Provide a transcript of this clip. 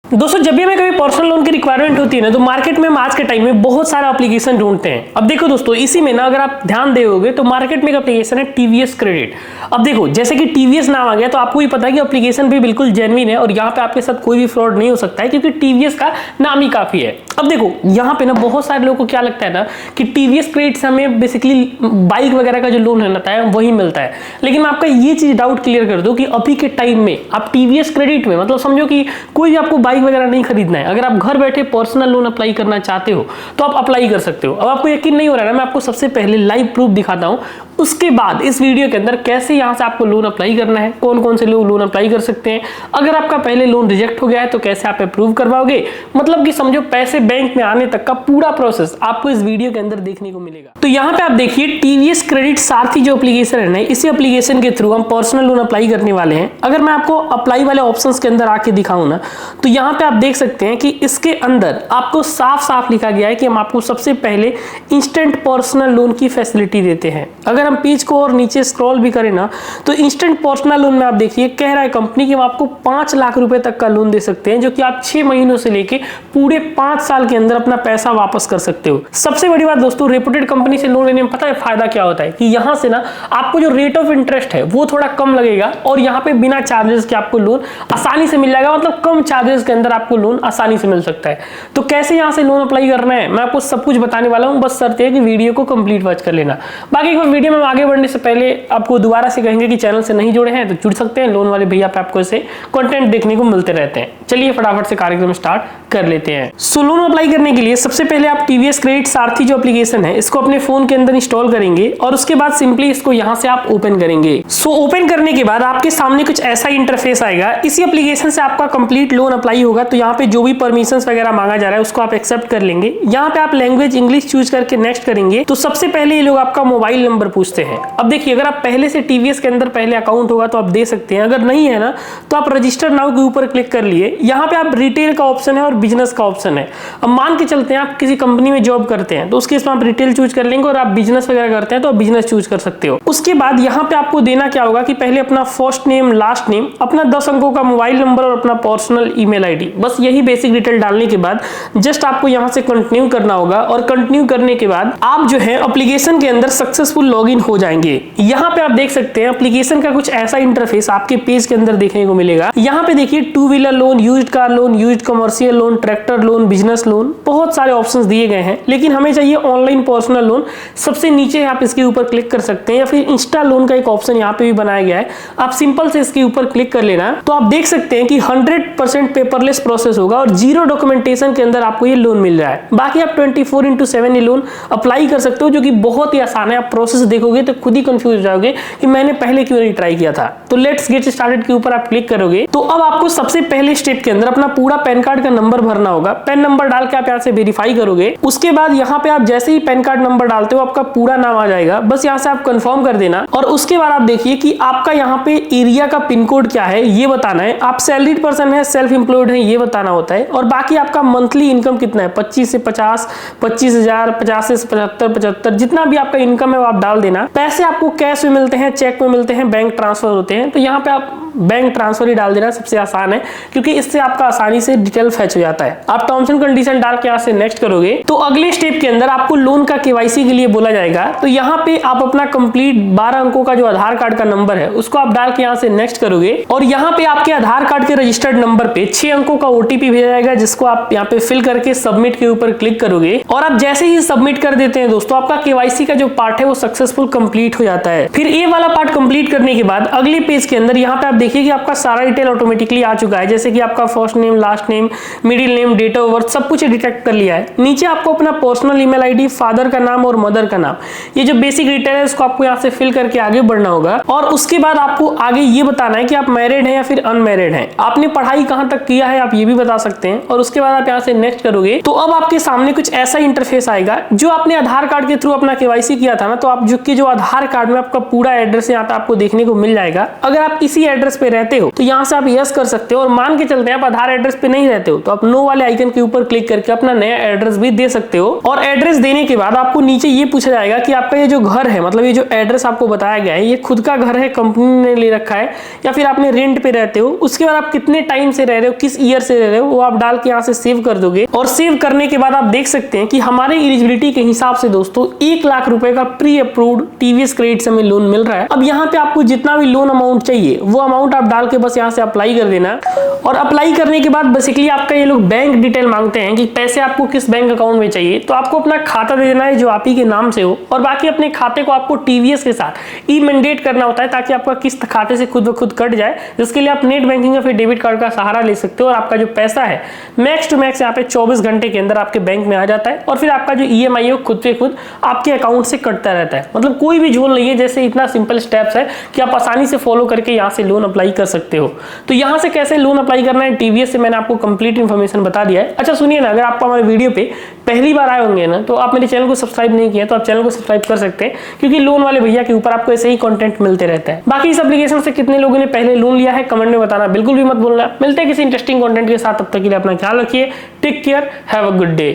दोस्तों जब भी हमें कभी पर्सनल लोन की रिक्वायरमेंट होती है ना, तो मार्केट में हम आज के टाइम में बहुत सारा एप्लीकेशन ढूंढते हैं। अब देखो दोस्तों, इसी में ना अगर आप ध्यान दोगे तो मार्केट में एक एप्लीकेशन है टीवीएस क्रेडिट। अब देखो जैसे कि टीवीएस नाम आ गया तो आपको ही पता है कि एप्लीकेशन भी बिल्कुल जेन्युइन है और यहाँ पे आपके साथ कोई भी फ्रॉड नहीं हो सकता है, क्योंकि टीवीएस का नाम ही काफी है। अब देखो यहाँ पे ना बहुत सारे लोगों को क्या लगता है ना कि टीवीएस क्रेडिट से हमें बेसिकली बाइक वगैरह का जो लोन रहता है वही मिलता है। लेकिन मैं आपका ये चीज डाउट क्लियर कर दूं कि अभी के टाइम में आप टीवीएस क्रेडिट में मतलब समझो कि कोई भी आपको बाइक वगैरह नहीं खरीदना है, अगर आप घर बैठे पर्सनल लोन अप्लाई करना चाहते हो तो आप अप्लाई कर सकते हो। अब आपको यकीन नहीं हो रहा है ना, मैं आपको सबसे पहले लाइव प्रूफ दिखाता हूं, उसके बाद इस वीडियो के अंदर कैसे यहां से आपको लोन अप्लाई करना है, कौन कौन से लोग लोन अप्लाई कर सकते हैं, अगर आपका पहले लोन रिजेक्ट हो गया है तो कैसे आप अप्रूव करवाओगे, मतलब कि समझो पैसे बैंक में आने तक का पूरा प्रोसेस आपको इस वीडियो के अंदर देखने को मिलेगा। तो यहाँ पे आप देखिए टीवीएस क्रेडिट सारथी जो एप्लीकेशन है ना, इसी एप्लीकेशन के थ्रू हम पर्सनल लोन अप्लाई करने वाले हैं। अगर मैं आपको अप्लाई वाले ऑप्शंस के अंदर आके दिखाऊं ना, तो यहाँ पे आप देख सकते हैं कि इसके अंदर आपको साफ साफ लिखा गया है कि हम आपको सबसे पहले इंस्टेंट पर्सनल लोन की फैसिलिटी देते हैं। अगर हम पेज को और नीचे स्क्रॉल भी करें ना, तो इंस्टेंट पर्सनल लोन में आप देखिए कह रहा है कंपनी कि हम आपको 5 लाख रुपए तक का लोन दे सकते हैं, जो कि आप 6 महीनों से लेके पूरे 5 साल के अंदर अपना पैसा वापस कर सकते हो। सबसे बड़ी बात दोस्तों, रेपुटेड कंपनी से लोन लेने में पता है फायदा क्या होता है कि यहां से ना आपको जो रेट ऑफ इंटरेस्ट है वो थोड़ा कम लगेगा और यहाँ पे बिना चार्जेस के आपको लोन आसानी से मिल जाएगा, मतलब कम चार्जेस के अंदर आपको लोन आसानी से मिल सकता है। तो कैसे यहाँ से लोन अप्लाई करना है मैं आपको सब कुछ बताने वाला हूँ, बस शर्त है कि वीडियो को कंप्लीट वॉच कर लेना। बाकी वीडियो में आगे बढ़ने से पहले आपको दोबारा से कहेंगे कि चैनल से नहीं जुड़े हैं तो जुड़ सकते हैं, लोन वाले भैया पे आपको ऐसे कंटेंट देखने को मिलते रहते हैं। चलिए फटाफट से कार्यक्रम स्टार्ट कर लेते हैं। सो लोन अप्लाई करने के लिए सबसे पहले आप टीवीएस क्रेडिट सारथी जो एप्लीकेशन है इसको अपने फोन के अंदर इंस्टॉल करेंगे और उसके बाद सिंपली इसको यहां से आप ओपन करेंगे। सो ओपन करने के बाद आपके सामने कुछ ऐसा इंटरफेस आएगा। इसी एप्लीकेशन से आपका कंप्लीट लोन अप्लाई होगा, तो यहाँ पे जो भी परमिशंस वगैरह मांगा जा रहा है उसको आप एक्सेप्ट कर लेंगे। यहाँ पे आप लैंग्वेज इंग्लिश चूज करके नेक्स्ट करेंगे। तो सबसे पहले ये लोग आपका मोबाइल नंबर पूछते हैं। अब देखिए अगर आप पहले से टीवीएस के अंदर पहले अकाउंट होगा तो आप दे सकते हैं, अगर नहीं है ना तो आप रजिस्टर नाउ के ऊपर क्लिक कर लिए। यहाँ पे आप रिटेल का ऑप्शन है और बिजनेस का ऑप्शन है। अब मान के चलते हैं आप किसी कंपनी में जॉब करते हैं तो उसके इसमें आप रिटेल चूज कर लेंगे, और आप बिजनेस वगैरह करते हैं तो आप बिजनेस चूज कर सकते हो। उसके बाद यहाँ पे आपको देना क्या होगा कि पहले अपना फर्स्ट नेम लास्ट नेम, अपना 10 अंकों का मोबाइल नंबर और अपना पर्सनल ईमेल आईडी, बस यही बेसिक डिटेल डालने के बाद जस्ट आपको यहाँ से कंटिन्यू करना होगा। और कंटिन्यू करने के बाद आप जो है एप्लीकेशन के अंदर सक्सेसफुल लॉगिन हो जाएंगे। यहाँ पे आप देख सकते हैं एप्लीकेशन का कुछ ऐसा इंटरफेस आपके पेज के अंदर देखने को मिलेगा। यहाँ पे देखिए 2 wheeler loan, used car loan, used commercial loan, tractor loan, business loan, बहुत सारे ऑप्शंस दिए गए हैं। लेकिन हमें चाहिए ऑनलाइन पर्सनल लोन। सबसे नीचे आप इसके ऊपर क्लिक कर सकते हैं, या फिर इंस्टा लोन का एक ऑप्शन यहाँ पे भी बनाया गया है, आप सिंपल से इसके ऊपर क्लिक कर लेना। तो आप देख सकते हैं कि 100% पेपरलेस प्रोसेस होगा और 0 डॉक्यूमेंटेशन के अंदर आपको ये लोन मिल रहा है। बाकी आप 24/7 ये लोन अप्लाई कर सकते हो, जो कि बहुत ही आसान है। आप प्रोसेस देखोगे तो खुद ही कंफ्यूज हो जाओगे कि मैंने पहले क्यों नहीं ट्राई किया था। तो लेट्स गेट स्टार्टेड के ऊपर आप क्लिक करोगे तो अब आपको सबसे पहले स्टेप के अंदर अपना पूरा पैन कार्ड का नंबर भरना होगा। पैन नंबर डाल के आप यहाँ से वेरीफाई करोगे। उसके बाद यहाँ पे आप जैसे ही पैन कार्ड नंबर डालते हो आपका पूरा नाम आ जाएगा, बस यहाँ से आप कंफर्म कर देना। और उसके बाद आप देखिए कि आपका यहाँ पे एरिया का पिन कोड क्या है ये बताना है, आप सैलरीड पर्सन है, सेल्फ एम्प्लॉयड है ये बताना होता है, और बाकी आपका मंथली इनकम कितना है, 25 से 50, 25,000, 50 से 75, जितना भी आपका इनकम है वो आप डाल देना। पैसे आपको कैश में मिलते हैं, चेक में मिलते हैं, बैंक ट्रांसफर होते हैं, तो यहाँ पे आप बैंक ट्रांसफर ही डाल देना, सबसे आसान है क्योंकि इससे आपका आसानी से डिटेल फैच हो जाता है। आप टर्म्स एंड कंडीशन डाल के यहाँ से नेक्स्ट करोगे तो अगले स्टेप के अंदर आपको लोन का केवाईसी के लिए बोला जाएगा। तो यहाँ पे आप अपना कंप्लीट 12 अंकों का जो आधार कार्ड का नंबर है उसको आप डाल के यहाँ से नेक्स्ट करोगे, और यहाँ पे आपके आधार कार्ड के रजिस्टर्ड नंबर पे 6 अंकों का ओटीपी भेजा जाएगा, जिसको आप यहाँ पे फिल करके सबमिट के ऊपर क्लिक करोगे। और आप जैसे ही सबमिट कर देते हैं दोस्तों, आपका केवाईसी का जो पार्ट है वो सक्सेसफुल कंप्लीट हो जाता है। फिर ये वाला पार्ट कंप्लीट करने के बाद अगले पेज के अंदर यहाँ पे आप देखिए कि आपका सारा डिटेल ऑटोमेटिकली आ चुका है, जैसे कि आपका first name, last name, middle name, date of birth, सब कुछ डिटेक्ट कर लिया है। नीचे आपको अपना पर्सनल ईमेल आईडी, फादर का नाम और मदर का नाम, ये जो बेसिक डिटेल है इसको आपको यहाँ से फिल करके आगे बढ़ना होगा। और उसके बाद आपको आगे ये बताना है कि आप मैरिड हैं या फिर अनमैरिड हैं, आपने पढ़ाई कहाँ तक किया है आप ये भी बता सकते हैं। और उसके बाद आप यहाँ से नेक्स्ट करोगे तो अब आपके सामने कुछ ऐसा इंटरफेस आएगा। जो आपने आधार कार्ड के थ्रू अपना केवाईसी किया था ना, तो आप जो आधार कार्ड में आपका पूरा एड्रेस यहाँ पे आपको देखने को मिल जाएगा। अगर आप इसी एड्रेस एड्रेस पे रहते हो तो यहाँ से आप यस कर सकते हो, और मान के चलते हैं आप आधार एड्रेस पे नहीं रहते हो तो आप नो वाले आइकन के ऊपर क्लिक करके अपना नया एड्रेस भी दे सकते हो। और एड्रेस देने के बाद आपको नीचे ये पूछा जाएगा कि आपका ये जो घर है, मतलब ये जो एड्रेस आपको बताया गया है, ये खुद का घर है, कंपनी ने ले रखा है, या फिर आपने रेंट पे रहते हो। उसके बाद आप कितने टाइम से रह रहे हो, किस ईयर से रह रहे हो, वो आप डाल के यहाँ से सेव कर दोगे। और सेव करने के बाद आप देख सकते हैं कि हमारे एलिजिबिलिटी के हिसाब से दोस्तों 1 लाख रुपए का प्री अप्रूव्ड टीवीएस क्रेडिट से हमें लोन मिल रहा है। अब यहाँ पे आपको जितना भी लोन अमाउंट चाहिए वो अमाउंट आप डाल के बस यहाँ से अप्लाई कर देना। और अप्लाई करने के बाद बेसिकली आपका ये लोग बैंक डिटेल मांगते हैं कि पैसे आपको किस बैंक अकाउंट में चाहिए, तो आपको अपना खाता दे देना है जो आप ही के नाम से हो, और बाकी अपने खाते को आपको टीवीएस के साथ ई मैंडेट करना होता है ताकि आपका किस्त खाते से खुद ब खुद कट जाए, जिसके लिए आप नेट बैंकिंग या फिर डेबिट कार्ड का सहारा ले सकते हो। और आपका जो पैसा है मैक्स टू मैक्स यहाँ पे 24 घंटे के अंदर आपके बैंक में आ जाता है, और फिर आपका जो ईएमआई है वो खुद से खुद आपके अकाउंट से कटता रहता है। मतलब कोई भी झोल नहीं है, जैसे इतना सिंपल स्टेप्स है कि आप आसानी से फॉलो करके यहाँ से लोन अप्लाई कर सकते हो। तो यहाँ से कैसे लोन अप्लाई करना है टीवीएस से मैंने आपको कंप्लीट इन्फॉर्मेशन बता दिया है। अच्छा सुनिए ना, अगर आपको हमारे वीडियो पे पहली बार आए होंगे ना, तो आप मेरे चैनल को सब्सक्राइब नहीं किया तो आप चैनल को सब्सक्राइब कर सकते हैं, क्योंकि लोन वाले भैया के ऊपर आपको ऐसे ही कंटेंट मिलते रहता है। बाकी इस एप्लीकेशन से कितने लोगों ने पहले लोन लिया है कमेंट में बताना बिल्कुल भी मत भूलना। मिलते हैं किसी इंटरेस्टिंग कंटेंट के साथ, तब तक के लिए अपना ख्याल रखिए। Take care, have a good day.